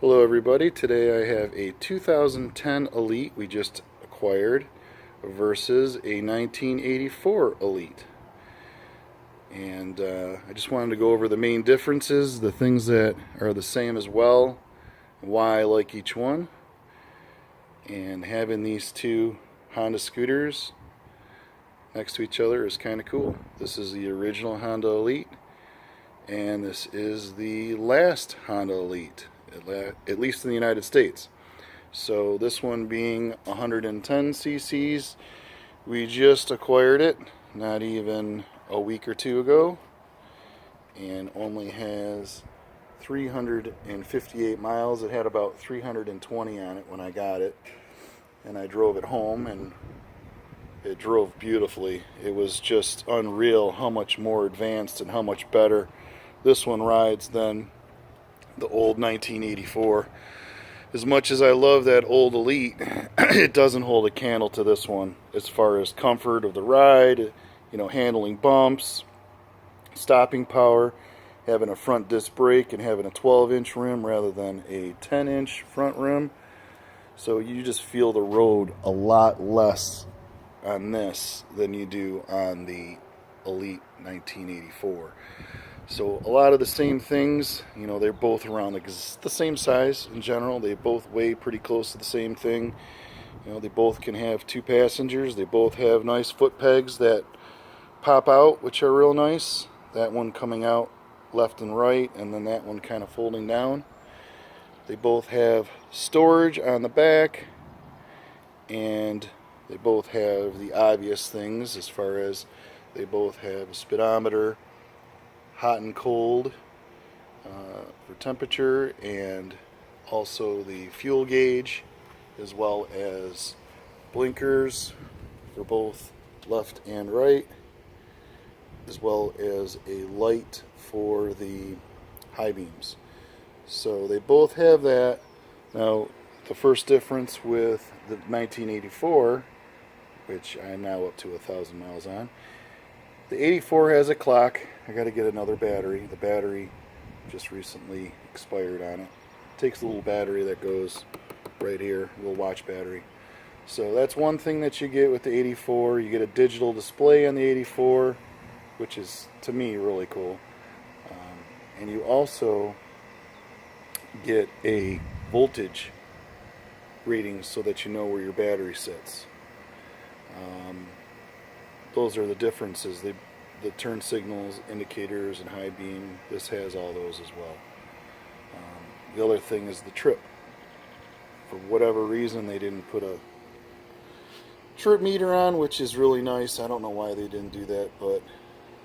Hello everybody, today I have a 2010 Elite we just acquired versus a 1984 Elite. And I just wanted to go over the main differences, the things that are the same as well, why I like each one. And having these two Honda scooters next to each other is kind of cool. This is the original Honda Elite, and this is the last Honda Elite, at least in the United States. So this one being 110 cc's, we just acquired it not even a week or two ago, and only has 358 miles. It had about 320 on it when I got it, and I drove it home, and it drove beautifully. It was just unreal how much more advanced and how much better this one rides than the old 1984. As much as I love that old Elite, it doesn't hold a candle to this one as far as comfort of the ride, handling bumps, stopping power, having a front disc brake and having a 12-inch rim rather than a 10-inch front rim. So you just feel the road a lot less on this than you do on the Elite 1984. So a lot of the same things, they're both around the same size in general. They both weigh pretty close to the same thing. They both can have two passengers. They both have nice foot pegs that pop out, which are real nice. That one coming out left and right, and then that one kind of folding down. They both have storage on the back, and they both have the obvious things as far as they both have a speedometer, hot and cold for temperature, and also the fuel gauge, as well as blinkers for both left and right, as well as a light for the high beams. So they both have that. Now the first difference with the 1984, which I'm now up to 1,000 miles on, the 84 has a clock. I got to get another battery. The battery just recently expired on it. It takes a little battery that goes right here, a little watch battery. So that's one thing that you get with the 84. You get a digital display on the 84, which is, to me, really cool. And you also get a voltage reading so that you know where your battery sits. Those are the differences. The turn signals, indicators, and high beam, this has all those as well. The other thing is the trip. For whatever reason, they didn't put a trip meter on, which is really nice. I don't know why they didn't do that, but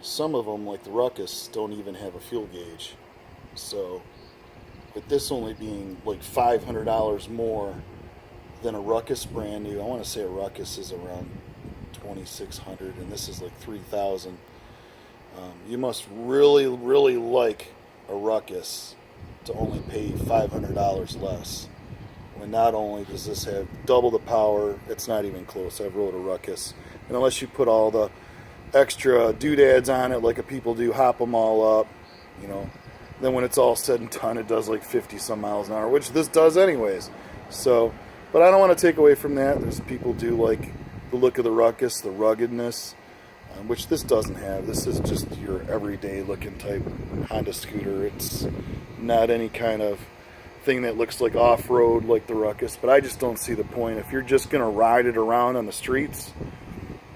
some of them, like the Ruckus, don't even have a fuel gauge. So with this only being like $500 more than a Ruckus brand new, I want to say a Ruckus is around $2,600, and this is like $3,000. You must really, really like a Ruckus to only pay $500 less. When not only does this have double the power, it's not even close. I've rode a Ruckus, and unless you put all the extra doodads on it, like people do, hop them all up, then when it's all said and done, it does like 50 some miles an hour, which this does anyways. So, but I don't want to take away from that. There's people do like the look of the Ruckus, the ruggedness, which this doesn't have. This is just your everyday looking type Honda scooter. It's not any kind of thing that looks like off-road like the Ruckus, but I just don't see the point. If you're just going to ride it around on the streets,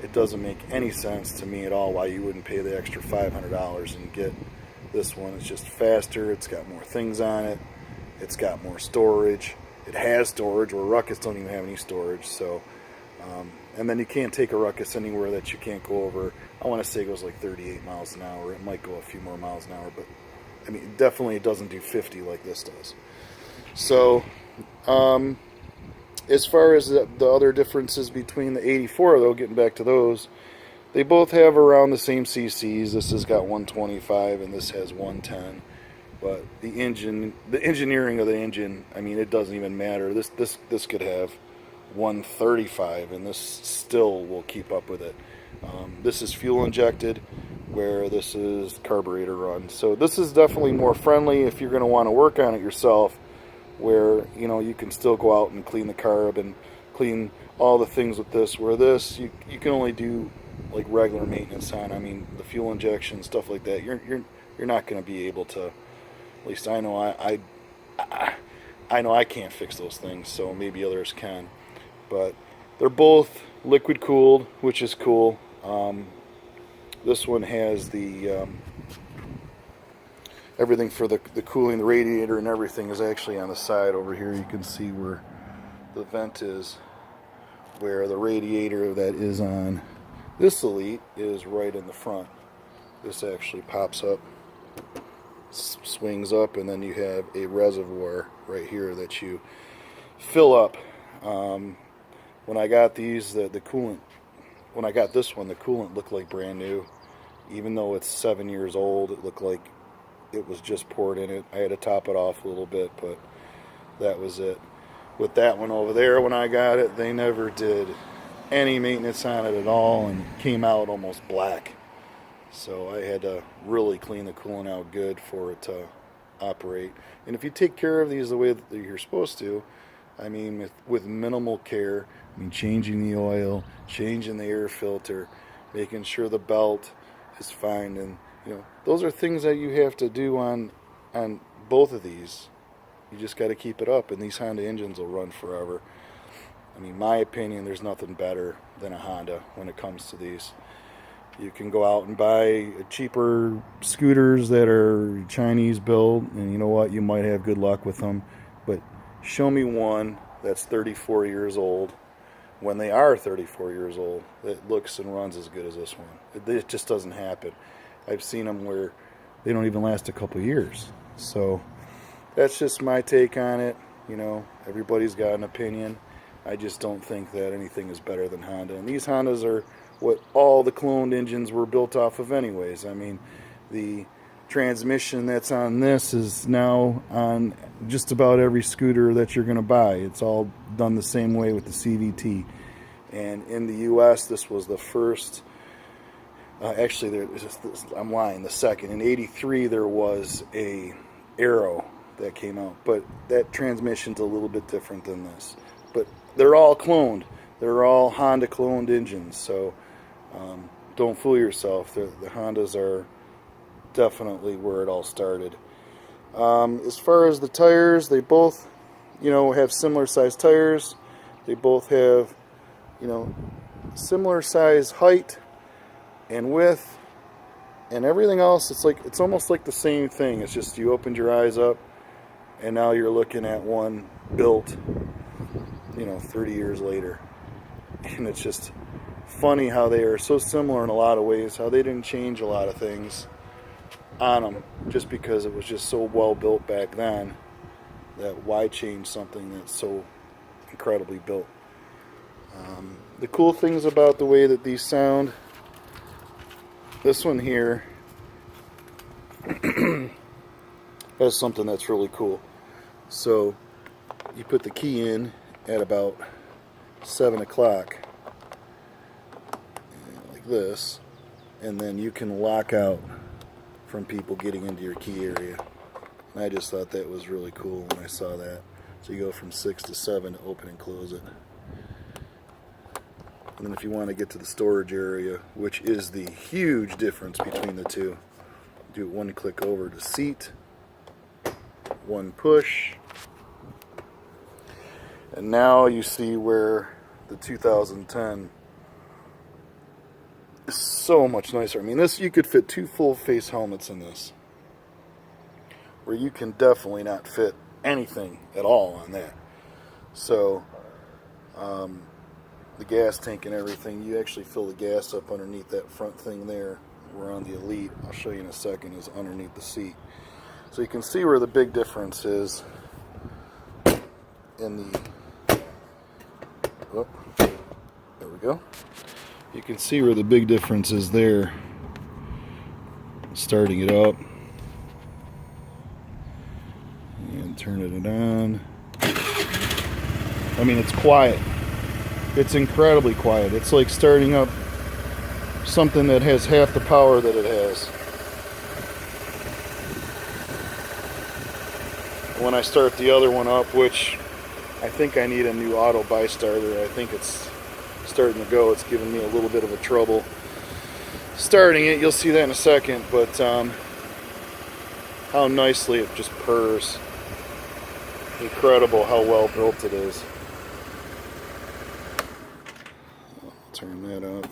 it doesn't make any sense to me at all why you wouldn't pay the extra $500 and get this one. It's just faster, it's got more things on it, it's got more storage, it has storage, where Ruckus don't even have any storage. So and then you can't take a Ruckus anywhere that you can't go over. I want to say it goes like 38 miles an hour. It might go a few more miles an hour, but I mean, definitely it doesn't do 50 like this does. So as far as the other differences between the 84, though, getting back to those, they both have around the same cc's. This has got 125 and this has 110. But the engineering of the engine, I mean, it doesn't even matter. This could have 135 and this still will keep up with it. This is fuel injected, where this is carburetor run. So this is definitely more friendly if you're going to want to work on it yourself. where, you know, you can still go out and clean the carb and clean all the things with this, where this you can only do like regular maintenance on. I mean, the fuel injection, stuff like that, you're not going to be able to. At least I know I know I can't fix those things, so maybe others can. But they're both liquid cooled, which is cool. This one has the everything for the cooling, the radiator and everything is actually on the side over here. You can see where the vent is, where the radiator that is on this Elite is right in the front. This actually pops up, swings up, and then you have a reservoir right here that you fill up. When I got these, the coolant, when I got this one, the coolant looked like brand new. Even though it's 7 years old, it looked like it was just poured in it. I had to top it off a little bit, but that was it. With that one over there, when I got it, they never did any maintenance on it at all, and came out almost black. So I had to really clean the coolant out good for it to operate. And if you take care of these the way that you're supposed to, I mean, with minimal care, I mean, changing the oil, changing the air filter, making sure the belt is fine, and you know, those are things that you have to do on both of these. You just got to keep it up, and these Honda engines will run forever. I mean, my opinion, there's nothing better than a Honda when it comes to these. You can go out and buy cheaper scooters that are Chinese built, and you know what, you might have good luck with them, but show me one that's 34 years old, when they are 34 years old, that looks and runs as good as this one. It just doesn't happen. I've seen them where they don't even last a couple years. So that's just my take on it. You know, everybody's got an opinion. I just don't think that anything is better than Honda. And these Hondas are what all the cloned engines were built off of anyways. I mean, the transmission that's on this is now on just about every scooter that you're going to buy. It's all done the same way with the CVT. And in the US, this was the first, actually, I'm lying, the second. In '83, there was a AERO that came out, but that transmission's a little bit different than this. But they're all cloned. They're all Honda cloned engines, so don't fool yourself. The Hondas are definitely where it all started. As far as the tires, they both, you know, have similar size tires. They both have, you know, similar size height and width and everything else. It's almost like the same thing. It's just you opened your eyes up and now you're looking at one built, you know, 30 years later. And it's just funny how they are so similar in a lot of ways, how they didn't change a lot of things on them just because it was just so well built back then, that why change something that's so incredibly built. The cool things about the way that these sound, this one here has something that's really cool. So you put the key in at about 7 o'clock like this, and then you can lock out from people getting into your key area. And I just thought that was really cool when I saw that. So you go from 6 to 7 to open and close it. And then if you want to get to the storage area, which is the huge difference between the two, do one click over to seat, one push, and now you see where the 2010 is so much nicer. I mean, this, you could fit 2 full face helmets in this, where you can definitely not fit anything at all on that. So the gas tank and everything, you actually fill the gas up underneath that front thing there. We're on the Elite, I'll show you in a second, is underneath the seat. So you can see where the big difference is in the, oh, there we go. You can see where the big difference is there. Starting it up and turning it on. I mean, it's quiet. It's incredibly quiet. It's like starting up something that has half the power that it has. when I start the other one up, which I think I need a new auto buy starter. I think it's starting to go. It's giving me a little bit of a trouble starting it. You'll see that in a second, but how nicely it just purrs. Incredible how well built it is. Turn that off.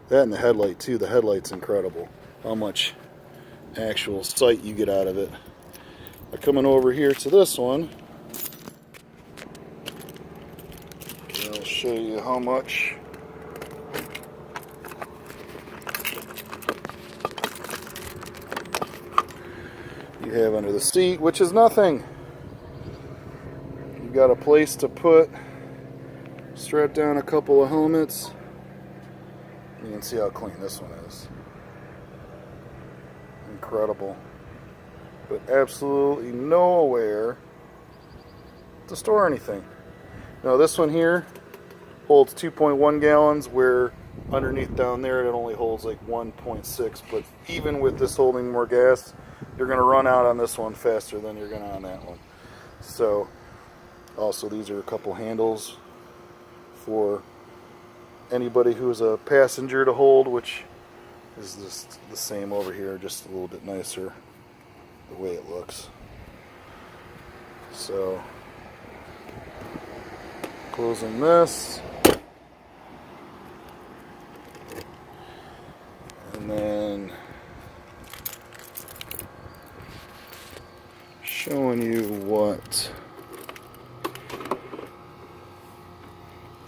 That and the headlight too. The headlight's incredible. How much actual sight you get out of it. Coming over here to this one, I'll show you how much you have under the seat, which is nothing. You've got a place to strap down a couple of helmets. You can see how clean this one is. Incredible. But absolutely nowhere to store anything. Now this one here holds 2.1 gallons, where underneath down there it only holds like 1.6. But even with this holding more gas, you're going to run out on this one faster than you're going to on that one. So also these are a couple handles for anybody who's a passenger to hold, which is just the same over here, just a little bit nicer the way it looks. So closing this, and then showing you what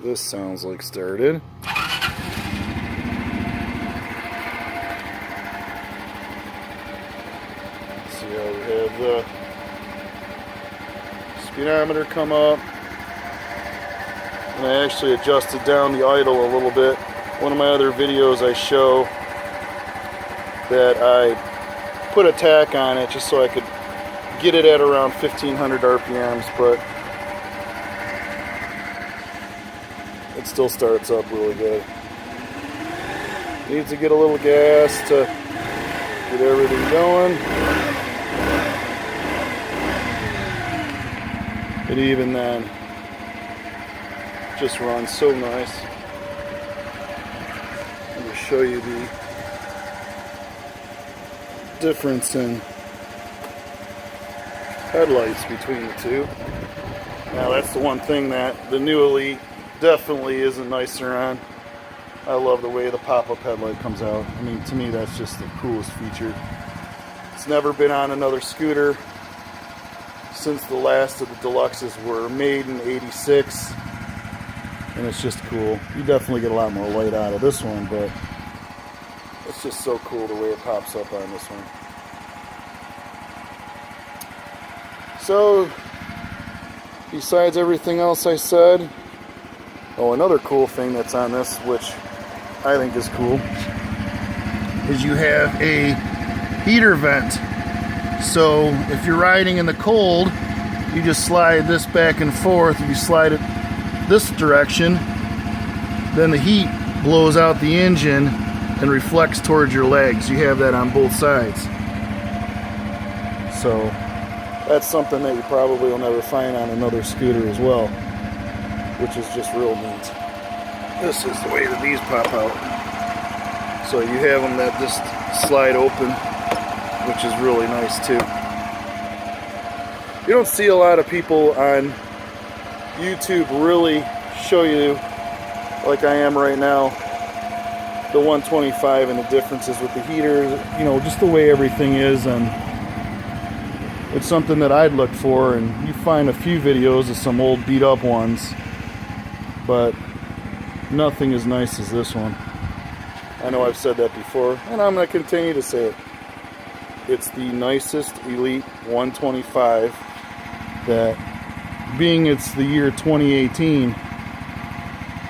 this sounds like started. See how we have the speedometer come up, and I actually adjusted down the idle a little bit. One of my other videos I show that I put a tack on it just so I could get it at around 1500 RPMs, but it still starts up really good. Needs to get a little gas to get everything going. But even then, just runs so nice. Let me show you the difference in headlights between the two. Now that's the one thing that the new Elite definitely isn't nicer on. I love the way the pop-up headlight comes out. I mean, to me that's just the coolest feature. It's never been on another scooter since the last of the deluxes were made in '86, and it's just cool. You definitely get a lot more light out of this one, but it's just so cool the way it pops up on this one. So besides everything else I said, oh, another cool thing that's on this, which I think is cool, is you have a heater vent. So if you're riding in the cold, you just slide this back and forth. If you slide it this direction, then the heat blows out the engine and reflects towards your legs. You have that on both sides. So that's something that you probably will never find on another scooter as well, which is just real neat. This is the way that these pop out. So you have them that just slide open, which is really nice too. You don't see a lot of people on YouTube really show you, like I am right now, the 125 and the differences with the heaters, you know, just the way everything is. And it's something that I'd look for, and you find a few videos of some old beat up ones, but nothing as nice as this one. I know I've said that before, and I'm going to continue to say it. It's the nicest Elite 125 that, being it's the year 2018,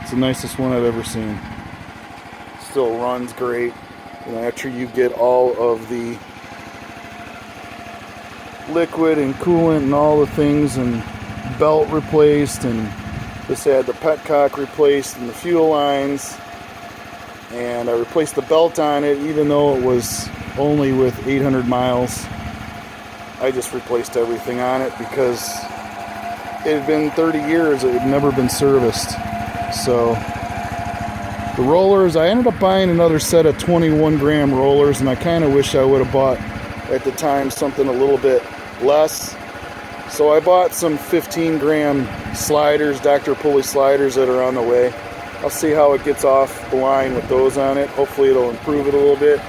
it's the nicest one I've ever seen. Still runs great. You know, after you get all of the liquid and coolant and all the things, and belt replaced, and this had the petcock replaced and the fuel lines, and I replaced the belt on it even though it was only with 800 miles I just replaced everything on it because it had been 30 years, it had never been serviced. So the rollers, I ended up buying another set of 21 gram rollers, and I kind of wish I would have bought at the time something a little bit less. So I bought some 15 gram sliders, Dr. Pulley sliders that are on the way. I'll see how it gets off the line with those on it. Hopefully it'll improve it a little bit.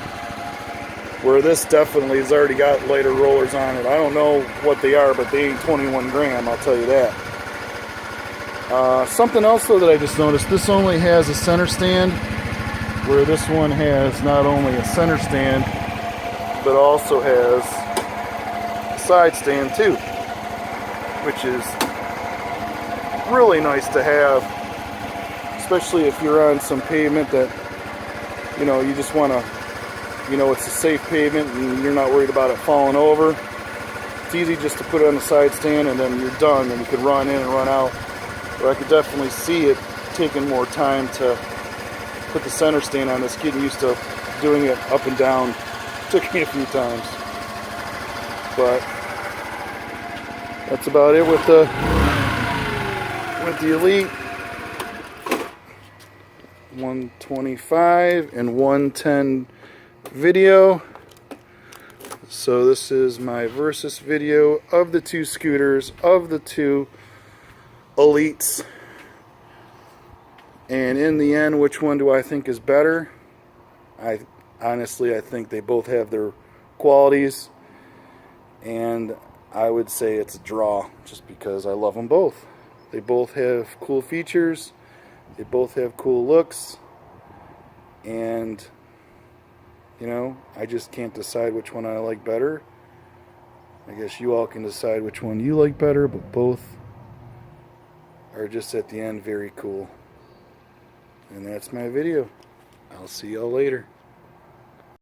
Where this definitely has already got lighter rollers on it. I don't know what they are, but they ain't 21 gram, I'll tell you that. Something else though that I just noticed, this only has a center stand, where this one has not only a center stand, but also has a side stand too, which is really nice to have, especially if you're on some pavement that, you know, you just want to, you know, it's a safe pavement and you're not worried about it falling over. It's easy just to put it on the side stand and then you're done, and you can run in and run out. But I could definitely see it taking more time to put the center stand on this. Getting used to doing it up and down took me a few times. But that's about it with the Elite 125 and 110 video. So this is my versus video of the two scooters, of the two Elites, and in the end, which one do I think is better? I think they both have their qualities, and I would say it's a draw just because I love them both. They both have cool features, they both have cool looks, and you know, I just can't decide which one I like better. I guess you all can decide which one you like better, but both are just at the end very cool. And that's my video. I'll see y'all later.